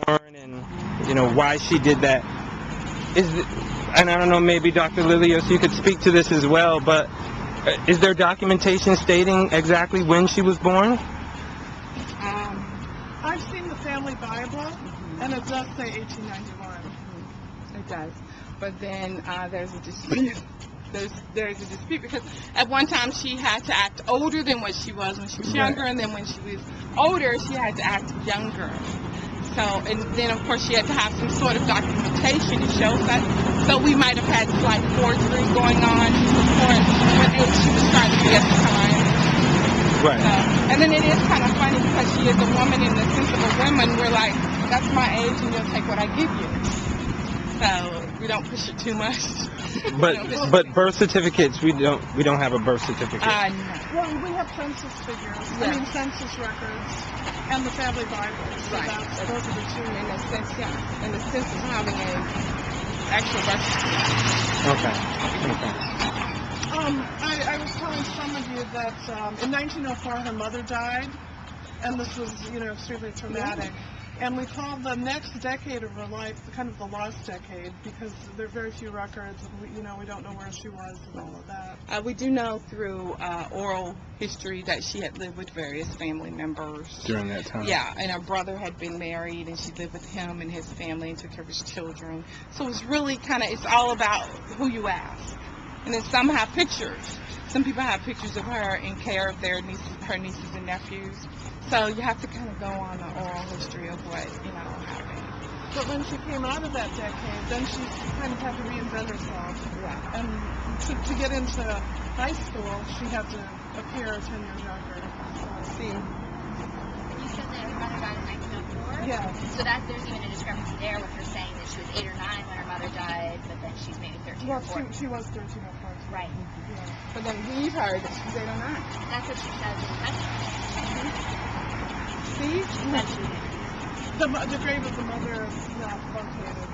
born and, why she did that. And I don't know, maybe Dr. Lilios, you could speak to this as well, but is there documentation stating exactly when she was born? I've seen the family Bible, and it does say 1891. It does. But then there's a dispute. There's a dispute because at one time she had to act older than what she was when she was younger, and then when she was older, she had to act younger. So, and then of course she had to have some sort of documentation to show that. So we might have had slight forgery going on to support what age she was trying to be at the time. Right. So, and then it is kind of funny because she is a woman in the sense of a woman. We're like, that's my age and you'll take what I give you. So we don't push it too much. But birth certificates, we don't have a birth certificate. No. Well, we have census figures. I mean, census records and the family Bible. So Right. those are the two. In the sense, in the sense of having an actual birth certificate. Okay. I was telling some of you that in 1904 her mother died, and this was, extremely traumatic. And we call the next decade of her life kind of the lost decade because there are very few records, and we don't know where she was and all of that. We do know through oral history that she had lived with various family members During that time. Yeah, and her brother had been married, and she lived with him and his family and took care of his children. So it's really it's all about who you ask. And then some have pictures. Some people have pictures of her in care of her nieces and nephews. So you have to kind of go on the oral history of what, happened. But when she came out of that decade, then she kind of had to reinvent herself. Yeah. And to get into high school, she had to appear 10 years younger. See? You said that her mother died in 1904? Yeah. So there's even a discrepancy there with her saying that she was 8 or 9 when her mother died, but then she's maybe 13 Well, or 14. she was 13 or 14. Right. Yeah. But then we've heard that she's 8 or 9. That's what she says in the testimony. See? That she did. The grave of the mother is not located.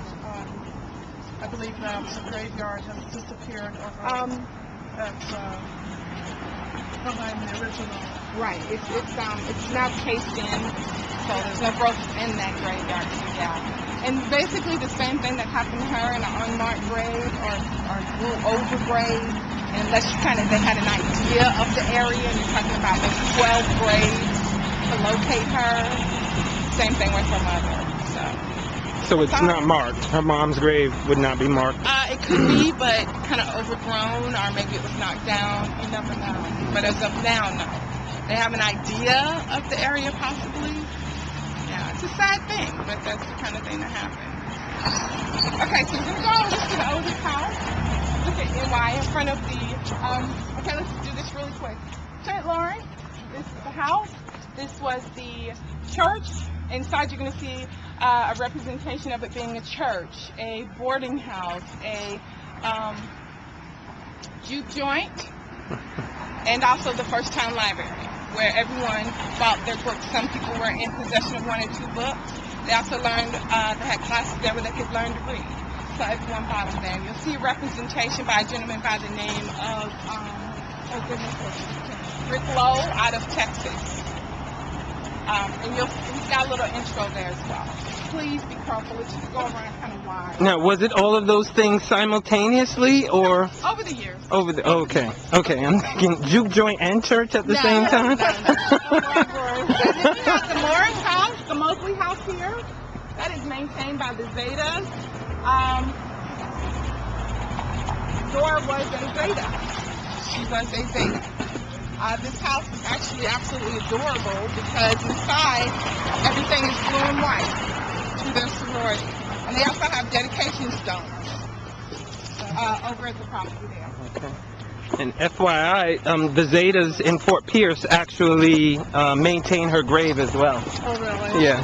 I believe now the graveyard has disappeared over behind the original. Right. It's now cased in, so there's no growth in that graveyard. So yeah. And basically the same thing that happened to her in an unmarked grave or grew over grave. And unless they had an idea of the area, and you're talking about maybe 12 graves to locate her. Same thing with her mother. So it's not marked. Her mom's grave would not be marked. It could be, but kind of overgrown, or maybe it was knocked down. You never know. But as of now, no. They have an idea of the area, possibly. Yeah, it's a sad thing, but that's the kind of thing that happened. Okay, so we're going to go over to the oldest house. Look at NY in front of the, okay, let's do this really quick. St. Lawrence, this is the house. This was the church. Inside you're going to see a representation of it being a church, a boarding house, a juke joint, and also the first town library, where everyone bought their books. Some people were in possession of 1 or 2 books. They also learned, they had classes there where they could learn to read. So everyone bought them there. And you'll see a representation by a gentleman by the name of, Rick Lowe out of Texas. And he's got a little intro there as well. Please be careful. Let's just go around kind of wide. Now, was it all of those things simultaneously, or Over the years. okay, I'm thinking juke joint and church at the same time. No. You got the Morris house, the Mosley house here. That is maintained by the Zetas. Dora was a Zeta. She was a Zeta. This house is actually absolutely adorable because inside everything is blue and white to their sorority. And they also have dedication stones over at the property there. Okay. And FYI, the Zetas in Fort Pierce actually maintain her grave as well. Oh, really? Yeah.